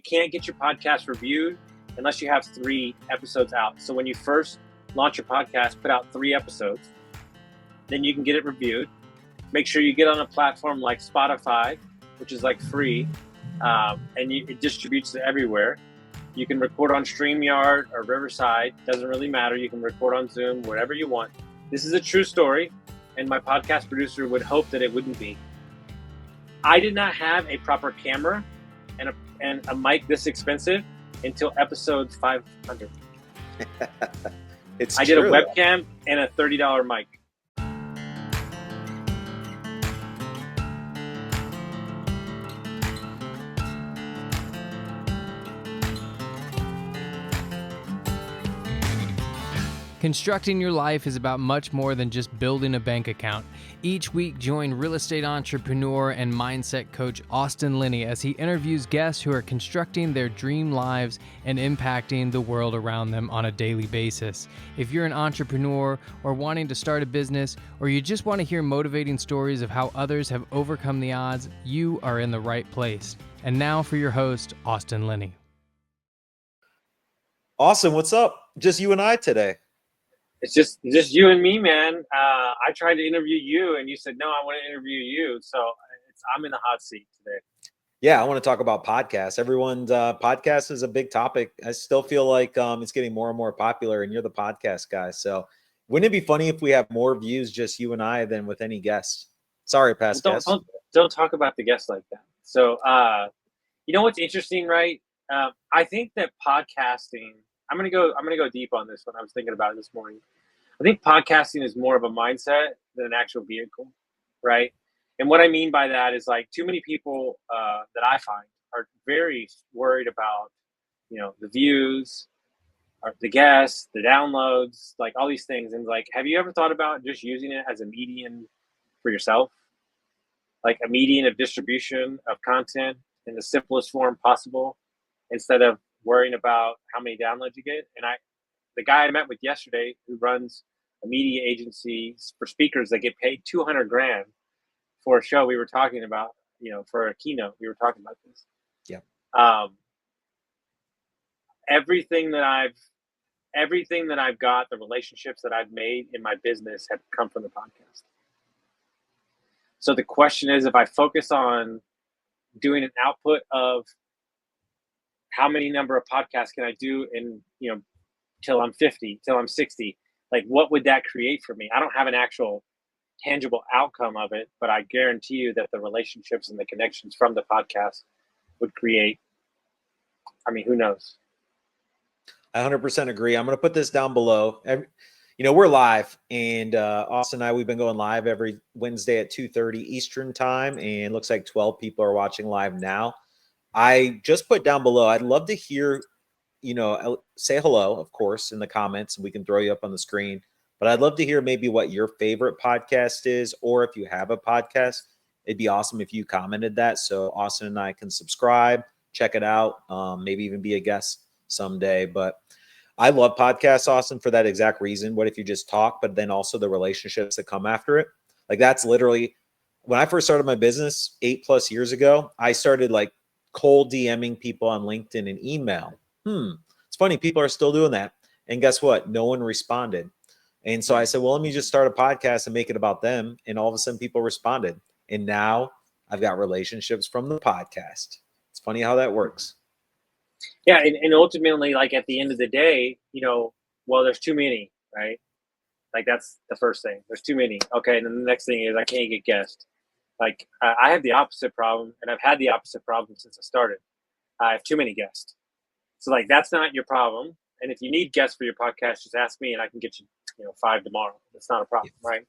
can't get your podcast reviewed unless you have 3 episodes out. So when you first launch your podcast, put out 3 episodes, then you can get it reviewed. Make sure you get on a platform like Spotify, which is like free, and it distributes it everywhere. You can record on StreamYard or Riverside, doesn't really matter. You can record on Zoom, wherever you want. This is a true story, and my podcast producer would hope that it wouldn't be. I did not have a proper camera and a mic this expensive until episode 500. I did a webcam and a $30 mic. Constructing your life is about much more than just building a bank account. Each week, join real estate entrepreneur and mindset coach Austin Linney as he interviews guests who are constructing their dream lives and impacting the world around them on a daily basis. If you're an entrepreneur or wanting to start a business, or you just want to hear motivating stories of how others have overcome the odds, you are in the right place. And now for your host, Austin Linney. Austin, what's up? Just you and I today. It's just you and me, man. I tried to interview you, and you said, no, I want to interview you. So I'm in the hot seat today. Yeah, I want to talk about podcasts. Everyone's podcast is a big topic. I still feel like it's getting more and more popular, and you're the podcast guy. So wouldn't it be funny if we have more views, just you and I, than with any guests? Sorry, past guests. Don't talk about the guests like that. So, you know what's interesting, right? I think that podcasting, I'm gonna go deep on this one. I was thinking about it this morning. I think podcasting is more of a mindset than an actual vehicle, right? And what I mean by that is, like, too many people that I find are very worried about, the views, or the guests, the downloads, like all these things. And like, have you ever thought about just using it as a medium for yourself? Like a medium of distribution of content in the simplest form possible, instead of worrying about how many downloads you get. And the guy I met with yesterday, who runs a media agency for speakers that get paid $200,000 for a show, we were talking about, for a keynote, we were talking about this. Yeah. Everything that I've got, the relationships that I've made in my business have come from the podcast. So the question is, if I focus on doing an output of how many number of podcasts can I do in, till I'm 50, till I'm 60, like what would that create for me? I don't have an actual tangible outcome of it, but I guarantee you that the relationships and the connections from the podcast would create, who knows? I 100% agree. I'm going to put this down below. We're live, and Austin and I, we've been going live every Wednesday at 2:30 Eastern time, and looks like 12 people are watching live now. I just put down below, I'd love to hear, say hello, of course, in the comments, and we can throw you up on the screen. But I'd love to hear maybe what your favorite podcast is, or if you have a podcast, it'd be awesome if you commented that, so Austin and I can subscribe, check it out, maybe even be a guest someday. But I love podcasts, Austin, for that exact reason. What if you just talk, but then also the relationships that come after it? Like, that's literally, when I first started my business 8+ years ago, I started like cold DMing people on LinkedIn and email. It's funny, people are still doing that. And guess what? No one responded. And so I said, well, let me just start a podcast and make it about them. And all of a sudden people responded. And now I've got relationships from the podcast. It's funny how that works. Yeah. And ultimately, like, at the end of the day, well, there's too many, right? Like, that's the first thing. There's too many. Okay. And then the next thing is I can't get guests. Like, I have the opposite problem, and I've had the opposite problem since I started. I have too many guests. So, like, that's not your problem. And if you need guests for your podcast, just ask me, and I can get you, 5 tomorrow. That's not a problem, right?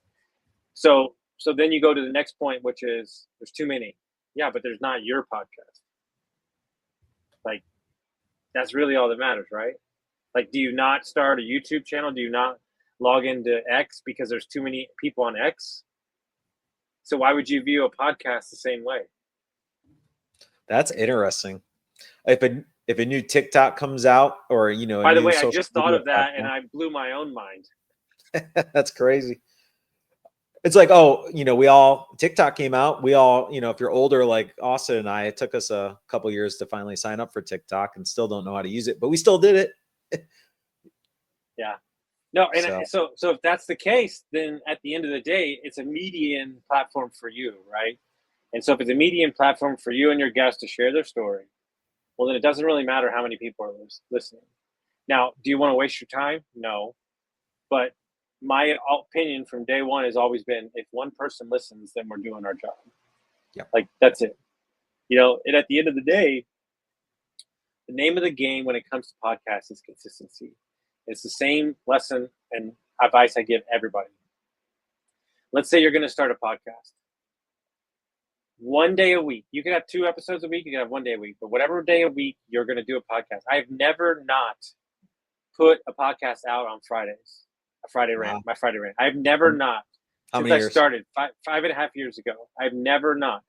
So then you go to the next point, which is there's too many. Yeah, but there's not your podcast. Like, that's really all that matters, right? Like, do you not start a YouTube channel? Do you not log into X because there's too many people on X? So why would you view a podcast the same way? That's interesting. If a new TikTok comes out, or by the way, I just thought of that, and I blew my own mind. That's crazy. It's like, oh, we all, TikTok came out. We all, if you're older, like Austin and I, it took us a couple years to finally sign up for TikTok and still don't know how to use it, but we still did it. Yeah. No, and so if that's the case, then at the end of the day, it's a median platform for you, right? And so if it's a median platform for you and your guests to share their story, well, then it doesn't really matter how many people are listening. Now, do you want to waste your time? No. But my opinion from day one has always been, if one person listens, then we're doing our job. Yeah. Like, that's it. And at the end of the day, the name of the game when it comes to podcasts is consistency. It's the same lesson and advice I give everybody. Let's say you're going to start a podcast. One day a week. You can have 2 episodes a week. You can have 1 day a week. But whatever day a week you're going to do a podcast. I've never not put a podcast out on Fridays. A Friday rant. My Friday rant. I've never not. Since I started 5.5 years ago. I've never not.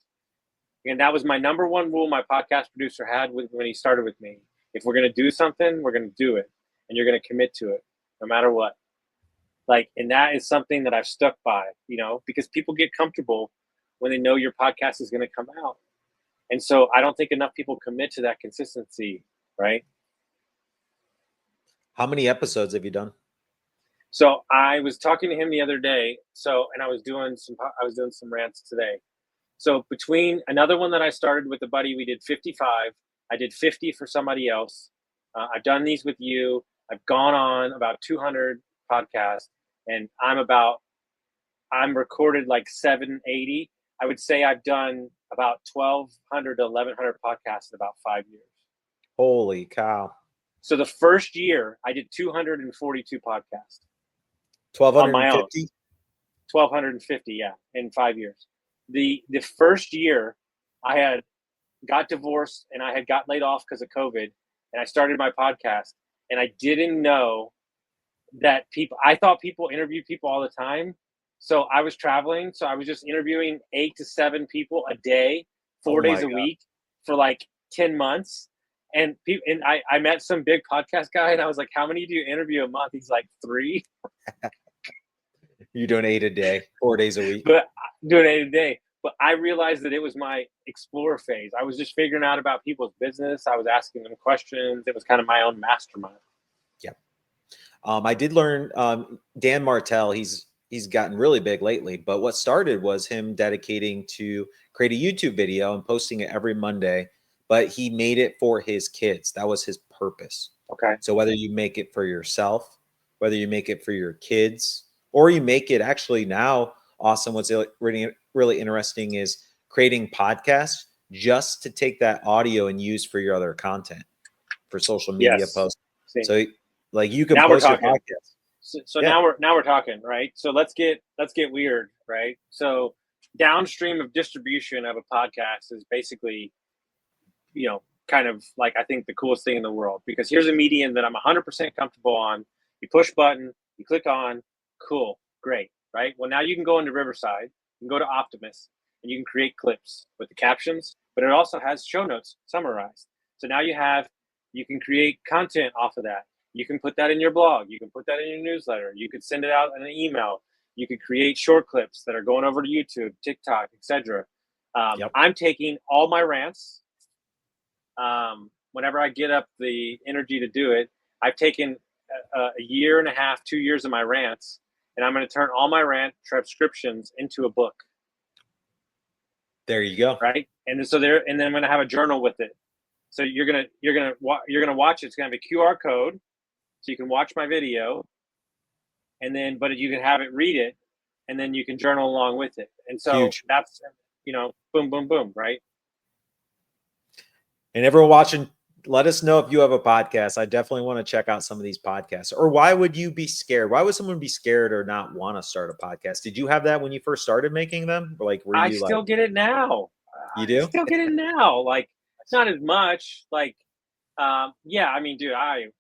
And that was my number one rule my podcast producer had when he started with me. If we're going to do something, we're going to do it. And you're going to commit to it no matter what. And that is something that I've stuck by, because people get comfortable when they know your podcast is going to come out. And so I don't think enough people commit to that consistency, right? How many episodes have you done? So I was talking to him the other day. And I was doing some rants today. So between another one that I started with a buddy, we did 55. I did 50 for somebody else. I've done these with you. I've gone on about 200 podcasts, and I'm recorded like 780. I would say I've done about 1,200 to 1,100 podcasts in about 5 years. Holy cow. So the first year I did 242 podcasts. 1,250? 1,250, yeah, in 5 years. The first year I got divorced and I had got laid off because of COVID, and I started my podcast, and I didn't know that I thought people interview people all the time. So I was traveling. So I was just interviewing 8 to 7 people a day, 4 days a week for like 10 months. And I met some big podcast guy, and I was like, how many do you interview a month? He's like, 3. You're doing 8 a day, 4 days a week. But doing 8 a day. But I realized that it was my explorer phase. I was just figuring out about people's business. I was asking them questions. It was kind of my own mastermind. Yeah. I did learn Dan Martell. He's gotten really big lately. But what started was him dedicating to create a YouTube video and posting it every Monday. But he made it for his kids. That was his purpose. Okay. So whether you make it for yourself, whether you make it for your kids, or you make it actually now, Austin, what's really interesting is creating podcasts just to take that audio and use for your other content, for social media posts. So like you can post your podcast. So now we're talking, right? So let's get weird, right? So downstream of distribution of a podcast is basically, kind of like, I think the coolest thing in the world, because here's a medium that I'm 100% comfortable on. You push button, you click on, cool, great, right? Well, now you can go into Riverside, you can go to Optimus, and you can create clips with the captions, but it also has show notes summarized. So now you can create content off of that. You can put that in your blog. You can put that in your newsletter. You could send it out in an email. You could create short clips that are going over to YouTube, TikTok, etc. I'm taking all my rants. Whenever I get up the energy to do it, I've taken a year and a half, 2 years of my rants, and I'm going to turn all my rant transcriptions into a book. There you go. Right, and then I'm going to have a journal with it. So you're gonna watch it. It's going to have a QR code, so you can watch my video, but you can have it, read it, and then you can journal along with it. And so that's boom, boom, boom, right? And everyone watching, let us know if you have a podcast. I definitely want to check out some of these podcasts. Or why would you be scared? Why would someone be scared or not want to start a podcast? Did you have that when you first started making them? Or like, I still get it now. You do? I still get it now. Like, not as much. Like, yeah. I mean, dude, I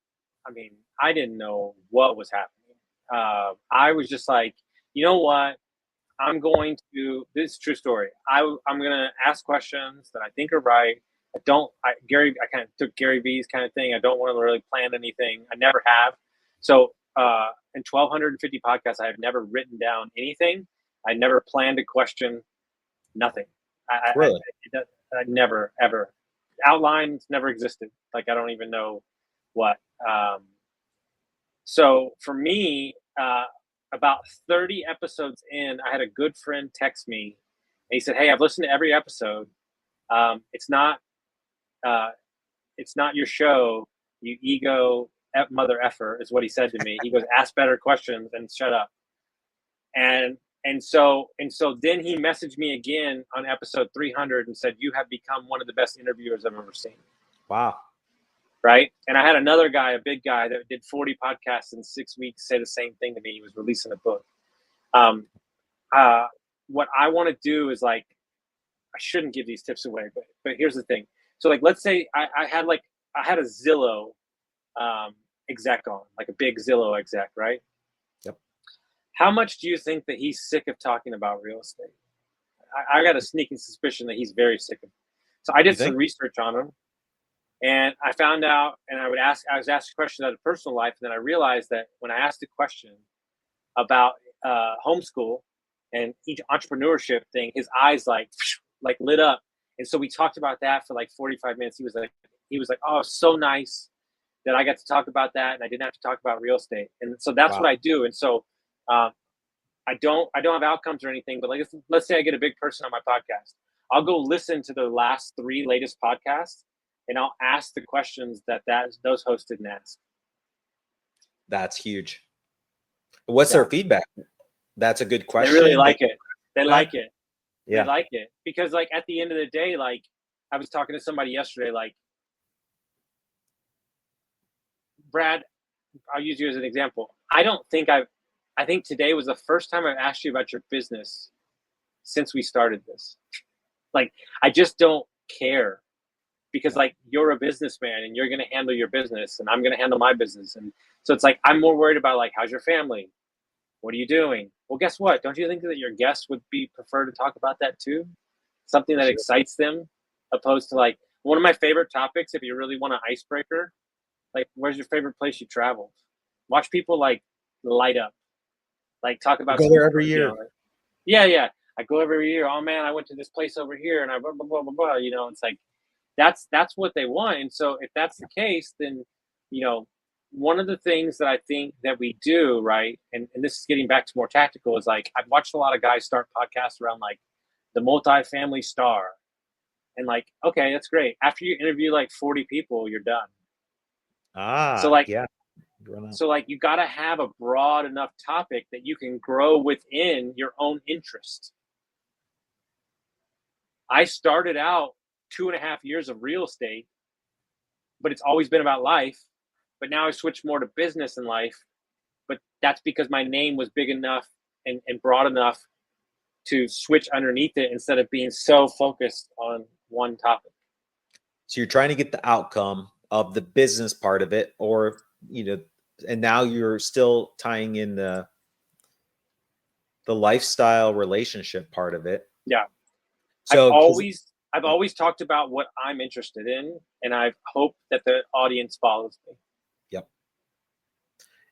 didn't know what was happening. I was just like, you know what? This is a true story. I'm going to ask questions that I think are right. I kind of took Gary Vee's kind of thing. I don't want to really plan anything. I never have. So in 1,250 podcasts, I have never written down anything. I never planned a question, nothing. Really? I never, ever. Outlines never existed. Like, I don't even know what. So for me, about 30 episodes in, I had a good friend text me, and he said, "Hey, I've listened to every episode. It's not your show, you ego mother effer," is what he said to me. He goes, "Ask better questions and shut up." And so then he messaged me again on episode 300 and said, "You have become one of the best interviewers I've ever seen." Wow. Right. And I had another guy, a big guy that did 40 podcasts in 6 weeks, say the same thing to me. He was releasing a book. What I want to do is, like, I shouldn't give these tips away, but here's the thing. So, like, let's say I had a Zillow exec on, like a big Zillow exec, right? Yep. How much do you think that he's sick of talking about real estate? I got a sneaking suspicion that he's very sick of it. So I did some research on him, and I found out, and I was asked questions out of personal life, and then I realized that when I asked a question about homeschool and each entrepreneurship thing, his eyes like lit up. And so we talked about that for like 45 minutes. He was like, "Oh, so nice that I got to talk about that, and I didn't have to talk about real estate." And so that's what I do. And so I don't have outcomes or anything, but like, let's say I get a big person on my podcast, I'll go listen to the last 3 latest podcasts, and I'll ask the questions that those hosts didn't ask. That's huge. What's their feedback? That's a good question. They really like it. They like it. Yeah. They like it because, like, at the end of the day, like, I was talking to somebody yesterday, like, Brad, I'll use you as an example. I think today was the first time I've asked you about your business since we started this. Like, I just don't care because, like, you're a businessman and you're going to handle your business and I'm going to handle my business. And so it's like, I'm more worried about, like, how's your family? What are you doing? Well, guess what? Don't you think that your guests would prefer to talk about that too? Something that excites them, opposed to, like, one of my favorite topics, if you really want an icebreaker, like, where's your favorite place you traveled? Watch people, like, light up. Like, talk about. Go there every year. You know, like, yeah. I go every year. Oh man, I went to this place over here, and I blah blah blah blah blah. You know, it's like that's what they want. And so if that's the case, then, you know, one of the things that I think that we do, right, and this is getting back to more tactical, is like, I've watched a lot of guys start podcasts around, like, the multifamily star, and, like, okay, that's great. After you interview like 40 people, you're done. So, like, yeah. So, like, you got to have a broad enough topic that you can grow within your own interest. I started out 2.5 years of real estate, but it's always been about life. But now I switched more to business and life. But that's because my name was big enough and broad enough to switch underneath it instead of being so focused on one topic. So you're trying to get the outcome of the business part of it, or, you know, and now you're still tying in the lifestyle relationship part of it. Yeah. So I've always talked about what I'm interested in, and I hope that the audience follows me. Yep.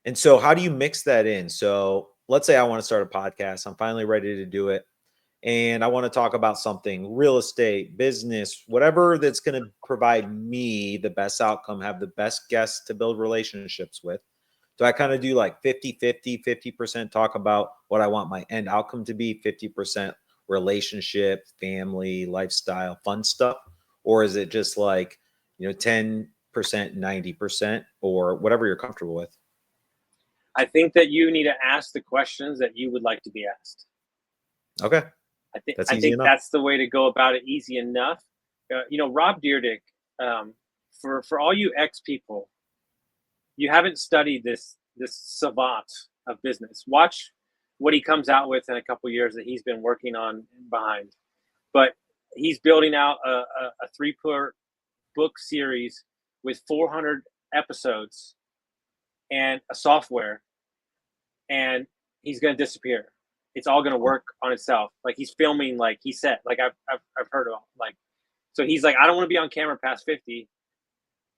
And so how do you mix that in? So let's say I want to start a podcast. I'm finally ready to do it, and I want to talk about something, real estate, business, whatever that's going to provide me the best outcome, have the best guests to build relationships with. Do I kind of do like 50-50, 50% talk about what I want my end outcome to be, 50% relationship, family, lifestyle, fun stuff? Or is it just like, you know, 10%, 90%, or whatever you're comfortable with? I think that you need to ask the questions that you would like to be asked. Okay. I think that's the way to go about it. Easy enough. You know, Rob Dyrdek, for all you ex people, you haven't studied this savant of business. Watch what he comes out with in a couple of years that he's been working on behind. But he's building out a 3-part book series with 400 episodes and a software, and he's going to disappear. It's all going to work on itself. Like, he's filming, like he said, like I've heard of, like, so he's like, I don't want to be on camera past 50.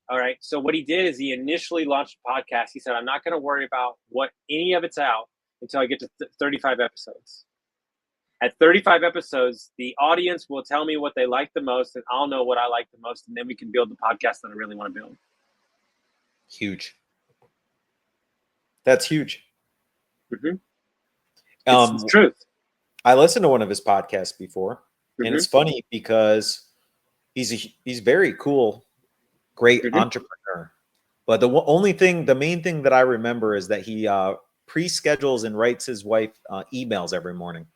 All right. So what he did is he initially launched a podcast. He said, I'm not going to worry about what any of it's out until I get to 35 episodes. At 35 episodes, the audience will tell me what they like the most, and I'll know what I like the most, and then we can build the podcast that I really want to build. Huge. That's huge. Mm-hmm. It's the truth. I listened to one of his podcasts before, and it's funny because he's very cool, great entrepreneur. But the main thing that I remember is that he pre-schedules and writes his wife emails every morning.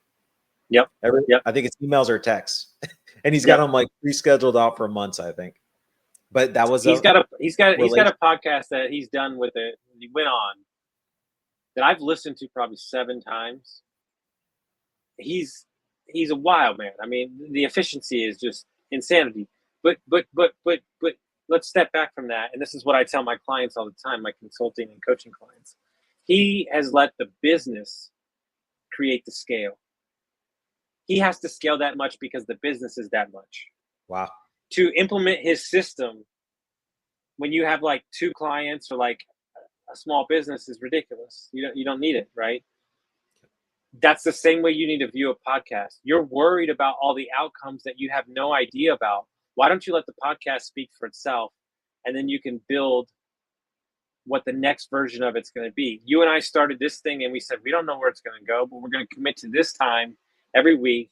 Yep. I think it's emails or texts, and he's got them like pre-scheduled out for months, I think. But that was he's got a podcast that he's done with it. He went on that I've listened to probably 7 times. He's a wild man. I mean, the efficiency is just insanity. But let's step back from that. And this is what I tell my clients all the time, my consulting and coaching clients. He has let the business create the scale. He has to scale that much because the business is that much. Wow. To implement his system when you have like 2 clients or like a small business is ridiculous. You don't need it, right? That's the same way you need to view a podcast. You're worried about all the outcomes that you have no idea about. Why don't you let the podcast speak for itself, and then you can build what the next version of it's going to be. You and I started this thing and we said, we don't know where it's going to go, but we're going to commit to this time every week,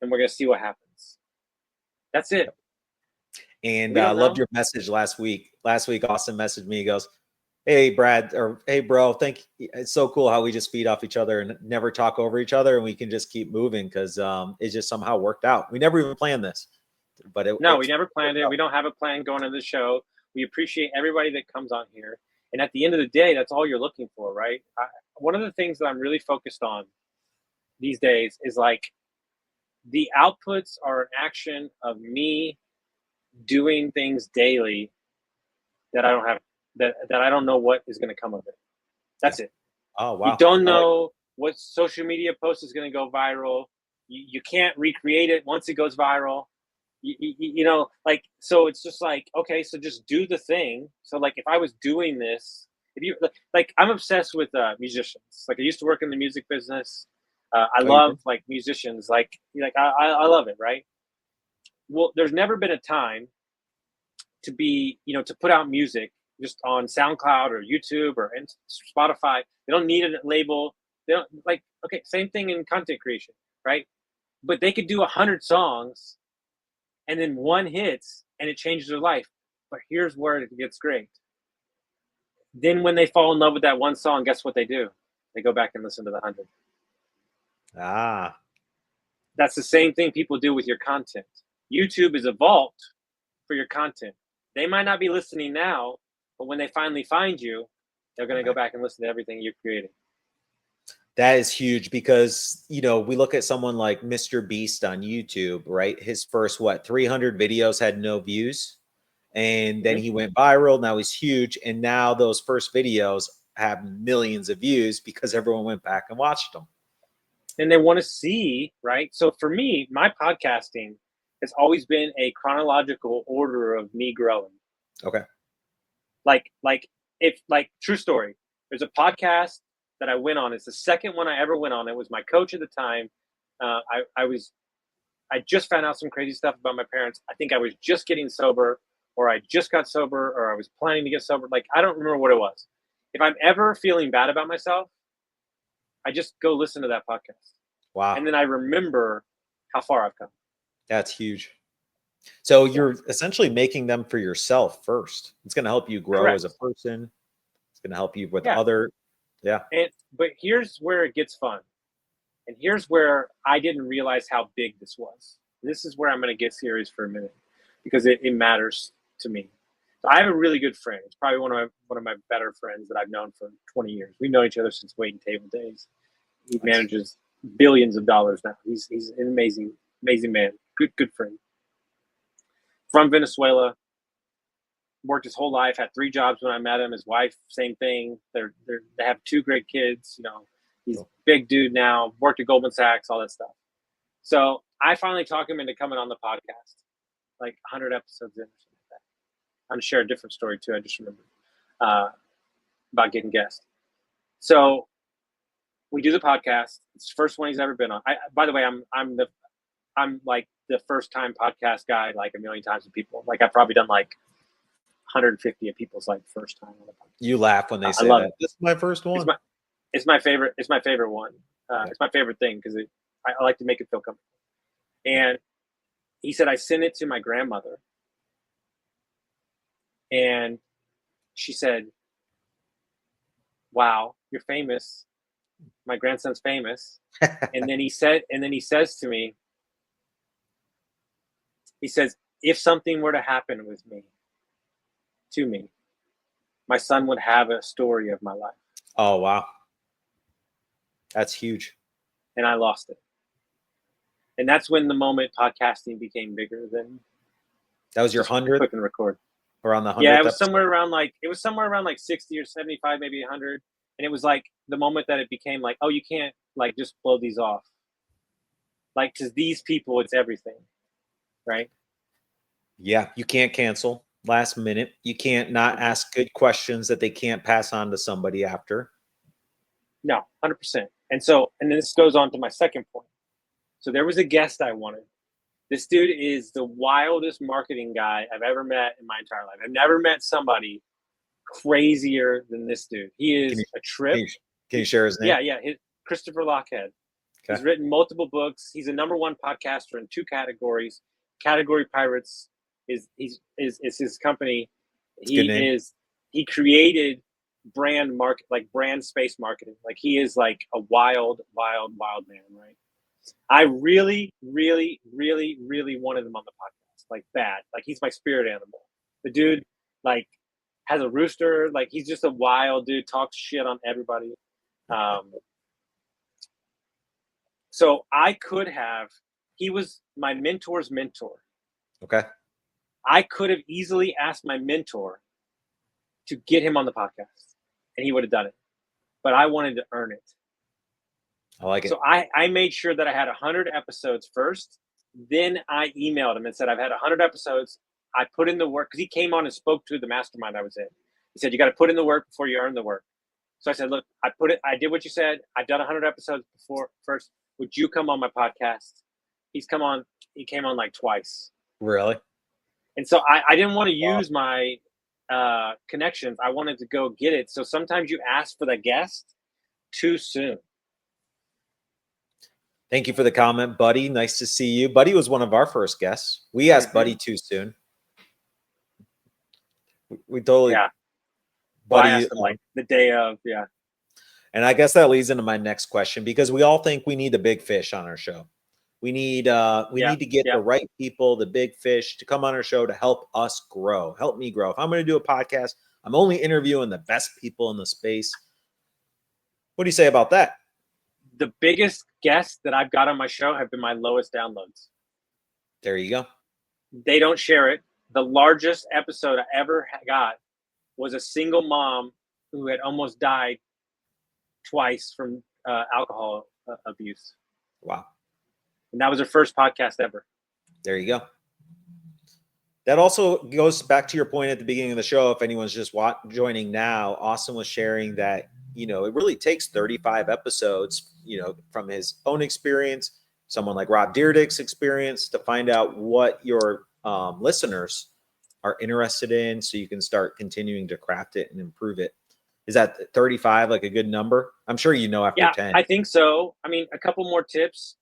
and we're going to see what happens. That's it. And I loved your message last week. Last week, Austin messaged me. He goes, "Hey, Brad," or "Hey, bro, it's so cool how we just feed off each other and never talk over each other, and we can just keep moving because it just somehow worked out. We never even planned this, but we never planned it. We don't have a plan going into the show. We appreciate everybody that comes on here, and at the end of the day, that's all you're looking for, right? One of the things that I'm really focused on these days is like the outputs are an action of me doing things daily that I don't have. That I don't know what is going to come of it. That's it. Oh, wow. You don't know what social media post is going to go viral. You can't recreate it once it goes viral. You know, like, so it's just like, okay, so just do the thing. So like, if I was doing this, I'm obsessed with musicians. Like I used to work in the music business. I love like musicians. Like I love it. Right. Well, there's never been a time to put out music just on SoundCloud or YouTube or Spotify. They don't need a label. They don't same thing in content creation, right? But they could do 100 songs and then one hits and it changes their life. But here's where it gets great. Then when they fall in love with that one song, guess what they do? They go back and listen to the 100. That's the same thing people do with your content. YouTube is a vault for your content. They might not be listening now, but when they finally find you, they're going to go back and listen to everything you've created. That is huge because, we look at someone like Mr. Beast on YouTube, right? His first, 300 videos had no views. And then he went viral. Now he's huge. And now those first videos have millions of views because everyone went back and watched them. And they want to see, right? So for me, my podcasting has always been a chronological order of me growing. Okay. True story. There's a podcast that I went on. It's the second one I ever went on. It was my coach at the time. I just found out some crazy stuff about my parents. I think I was just getting sober, or I just got sober, or I was planning to get sober. Like, I don't remember what it was. If I'm ever feeling bad about myself, I just go listen to that podcast. Wow. And then I remember how far I've come. That's huge. So you're essentially making them for yourself first. It's going to help you grow as a person. It's going to help you with other. Yeah. But here's where it gets fun. And here's where I didn't realize how big this was. This is where I'm going to get serious for a minute because it matters to me. So I have a really good friend. It's probably one of my better friends that I've known for 20 years. We've known each other since waiting table days. He manages billions of dollars now. He's an amazing man. Good friend. From Venezuela, worked his whole life, had 3 jobs when I met him. His wife, same thing. They have 2 great kids. He's a big dude now, worked at Goldman Sachs, all that stuff. So I finally talked him into coming on the podcast, like 100 episodes in or something like that. I'm going to share a different story too. I just remembered about getting guests. So we do the podcast. It's the first one he's ever been on. By the way, I'm like the first time podcast guy like a million times with people. Like I've probably done like 150 of people's like first time on the podcast. You laugh when they say love that. It. This is my first one. It's my favorite. It's my favorite one. It's my favorite thing because I like to make it feel comfortable. And he said I sent it to my grandmother, and she said, "Wow, you're famous. My grandson's famous." And then he says to me, he says, "If something were to happen to me, my son would have a story of my life." Oh, wow. That's huge. And I lost it. And that's when the moment podcasting became bigger than. That was your 100th? Click and record. Around the 100th? Yeah, it was somewhere around like 60 or 75, maybe 100. And it was like the moment that it became like, oh, you can't like just blow these off. Like, because these people, it's everything. Right? Yeah, you can't cancel last minute. You can't not ask good questions that they can't pass on to somebody after. No, 100%. And then this goes on to my second point. So there was a guest I wanted. This dude is the wildest marketing guy I've ever met in my entire life. I've never met somebody crazier than this dude. He is a trip. Can you share his name? Yeah. Christopher Lockhead. Okay. He's written multiple books. He's a #1 podcaster in 2 categories. Category Pirates is his company. He created brand space marketing. Like he is like a wild man, right? I really, really, really, really wanted him on the podcast. Like bad. Like he's my spirit animal. The dude like has a rooster. Like he's just a wild dude, talks shit on everybody. So he was my mentor's mentor. Okay. I could have easily asked my mentor to get him on the podcast and he would have done it. But I wanted to earn it. I like it. So I made sure that I had 100 episodes first. Then I emailed him and said, I've had 100 episodes. I put in the work because he came on and spoke to the mastermind I was in. He said, you got to put in the work before you earn the work. So I said, look, I did what you said. I've done 100 episodes before first. Would you come on my podcast? He came on like twice. Really? And so I didn't want to use my connections. I wanted to go get it. So sometimes you ask for the guest too soon. Thank you for the comment, Buddy. Nice to see you. Buddy was one of our first guests. We asked Buddy too soon. We totally. Yeah. Buddy, I asked him like the day of. Yeah. And I guess that leads into my next question because we all think we need the big fish on our show. We need to get the right people, the big fish, to come on our show to help us grow, help me grow. If I'm going to do a podcast, I'm only interviewing the best people in the space. What do you say about that? The biggest guests that I've got on my show have been my lowest downloads. There you go. They don't share it. The largest episode I ever got was a single mom who had almost died twice from alcohol abuse. Wow. And that was her first podcast ever. There you go. That also goes back to your point at the beginning of the show. If anyone's just joining now, Austin was sharing that, it really takes 35 episodes, from his own experience, someone like Rob Dyrdek's experience, to find out what your listeners are interested in so you can start continuing to craft it and improve it. Is that 35 like a good number? I'm sure after 10. I think so. I mean, a couple more tips.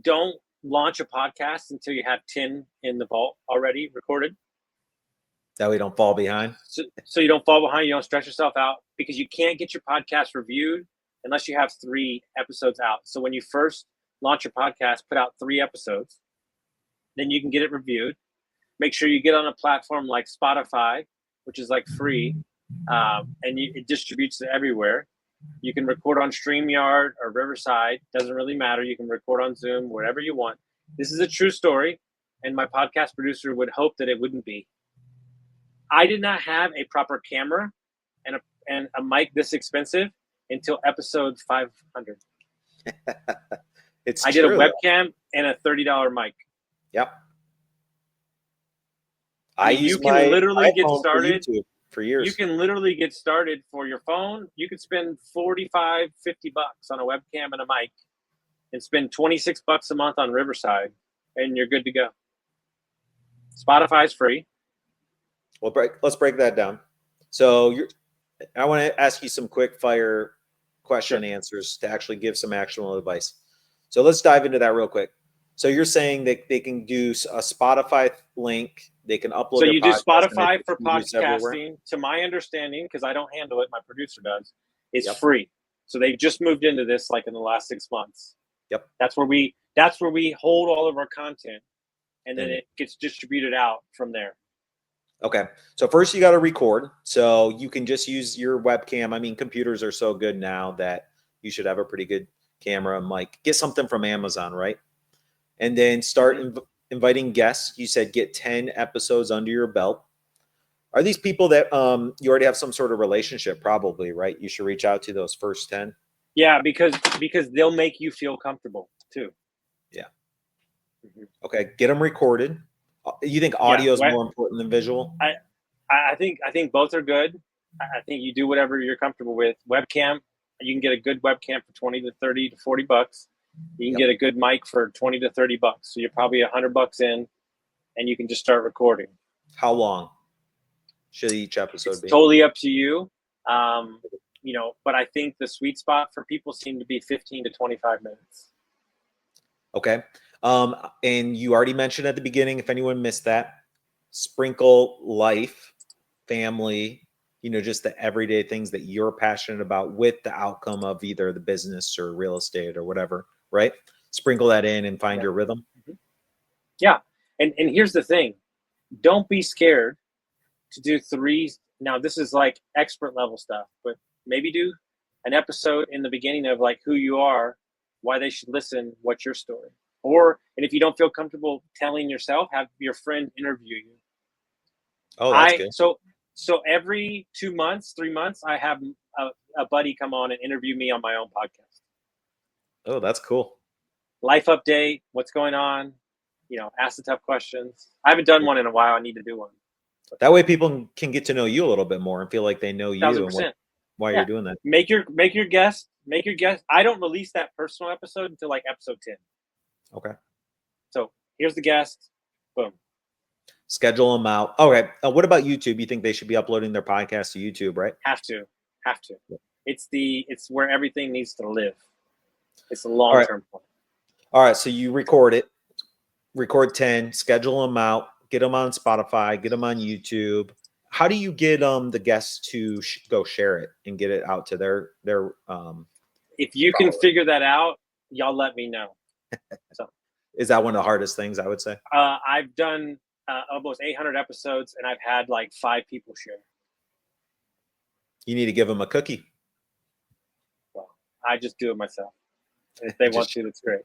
Don't launch a podcast until you have 10 in the vault already recorded. That way you don't fall behind. So you don't fall behind. You don't stress yourself out because you can't get your podcast reviewed unless you have 3 episodes out. So when you first launch your podcast, put out 3 episodes. Then you can get it reviewed. Make sure you get on a platform like Spotify, which is like free, and it distributes it everywhere. You can record on StreamYard or Riverside. Doesn't really matter. You can record on Zoom, wherever you want. This is a true story, and my podcast producer would hope that it wouldn't be. I did not have a proper camera and a mic this expensive until episode 500. I did a webcam and a $30 mic. Yep. You can literally get started. for years. You can literally get started for your phone. You could spend $45, $50 on a webcam and a mic and spend $26 a month on Riverside, and you're good to go. Spotify's free. Well, let's break that down. So I want to ask you some quick fire question answers to actually give some actionable advice. So let's dive into that real quick. So you're saying that they can do a Spotify link. They can upload. So you do Spotify for podcasting, to my understanding, because I don't handle it, my producer does. It's free. So they've just moved into this like in the last 6 months. Yep. That's where we hold all of our content, and then it gets distributed out from there. Okay. So first you got to record. So you can just use your webcam. I mean, computers are so good now that you should have a pretty good camera and mic. Get something from Amazon, right? And then start inviting guests. You said get 10 episodes under your belt. Are these people that you already have some sort of relationship? Probably, right? You should reach out to those first 10. Yeah, because they'll make you feel comfortable too. Yeah. Okay. Get them recorded. You think audio is more important than visual? I think both are good. I think you do whatever you're comfortable with. Webcam, you can get a good webcam for 20 to 30 to $40. You can get a good mic for 20 to $30. So you're probably $100 in, and you can just start recording. How long should each episode be? Totally up to you. But I think the sweet spot for people seem to be 15 to 25 minutes. Okay. And you already mentioned at the beginning, if anyone missed that, sprinkle life, family, just the everyday things that you're passionate about with the outcome of either the business or real estate or whatever, right? Sprinkle that in and find your rhythm. Yeah. And here's the thing. Don't be scared to do 3. Now, this is like expert level stuff, but maybe do an episode in the beginning of like who you are, why they should listen, what's your story. And if you don't feel comfortable telling yourself, have your friend interview you. Oh, that's good. So every 2 months, 3 months, I have a buddy come on and interview me on my own podcast. Oh, that's cool. Life update, what's going on, ask the tough questions. I haven't done one in a while. I need to do one. That way people can get to know you a little bit more and feel like they know you 1,000%. and why you're doing that. Make your guest. I don't release that personal episode until like episode 10. Okay. So here's the guest. Boom. Schedule them out. Okay. What about YouTube? You think they should be uploading their podcast to YouTube, right? Have to. It's where everything needs to live. It's a long-term plan. All right. So you record it. Record 10. Schedule them out. Get them on Spotify. Get them on YouTube. How do you get the guests to go share it and get it out to their If you can figure that out, y'all let me know. So, is that one of the hardest things, I would say? I've done almost 800 episodes, and I've had like 5 people share. You need to give them a cookie. Well, I just do it myself. And if they want to, that's great.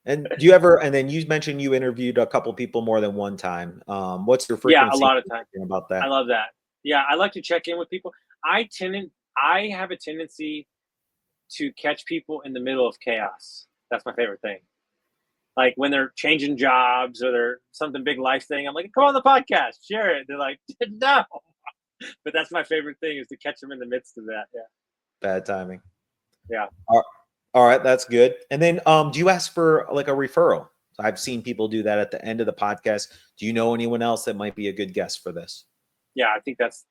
And do you ever? And then you mentioned you interviewed a couple people more than one time. What's your frequency? Yeah, a lot of times about that. I love that. Yeah, I like to check in with people. I have a tendency to catch people in the middle of chaos. That's my favorite thing. Like when they're changing jobs or they're something big life thing, I'm like, come on the podcast, share it. They're like, no. But that's my favorite thing, is to catch them in the midst of that. Yeah. Bad timing. Yeah. All right, that's good. And then do you ask for like a referral? I've seen people do that at the end of the podcast. Do you know anyone else that might be a good guest for this? Yeah, I think that's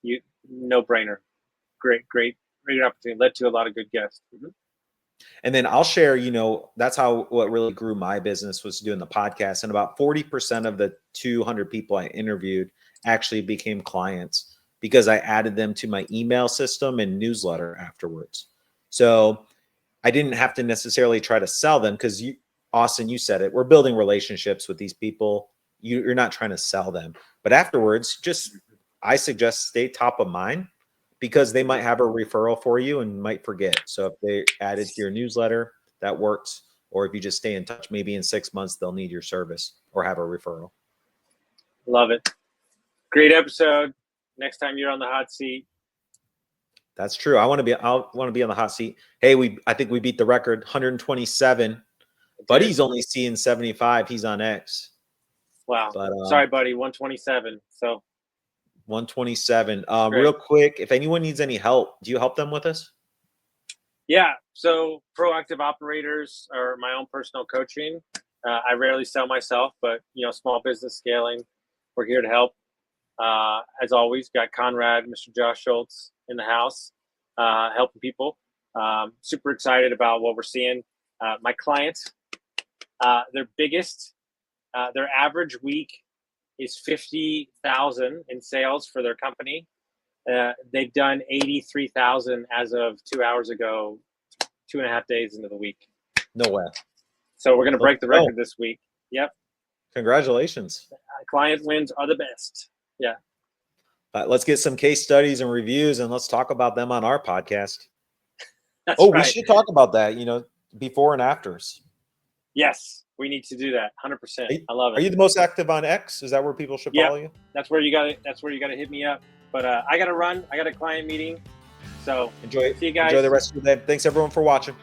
no brainer. Great opportunity. Led to a lot of good guests. Mm-hmm. And then I'll share, that's what really grew my business, was doing the podcast. And about 40% of the 200 people I interviewed actually became clients because I added them to my email system and newsletter afterwards. So I didn't have to necessarily try to sell them because Austin, you said it. We're building relationships with these people. You're not trying to sell them. But afterwards, I suggest stay top of mind, because they might have a referral for you and might forget. So if they added to your newsletter, that works. Or if you just stay in touch, maybe in 6 months, they'll need your service or have a referral. Love it. Great episode. Next time you're on the hot seat. That's true. I want to be on the hot seat. Hey, I think we beat the record, 127. Buddy's only seeing 75. He's on X. Wow. But, sorry, buddy, 127. So 127. Real quick, if anyone needs any help, do you help them with this? Yeah. So proactive operators are my own personal coaching. I rarely sell myself, but small business scaling, we're here to help. As always, got Conrad, Mr. Josh Schultz in the house, helping people. Super excited about what we're seeing. My clients, their average week is 50,000 in sales for their company. They've done 83,000 as of 2 hours ago, 2.5 days into the week. No way. So we're going to break the record this week. Yep. Congratulations. Client wins are the best. Yeah. Let's get some case studies and reviews, and let's talk about them on our podcast. That's right. We should talk about that, before and afters. Yes, we need to do that. 100%. I love it. Are you the most active on X? Is that where people should follow you? That's where you got to hit me up. But I got to run. I got a client meeting. So enjoy. See you guys. Enjoy the rest of the day. Thanks everyone for watching.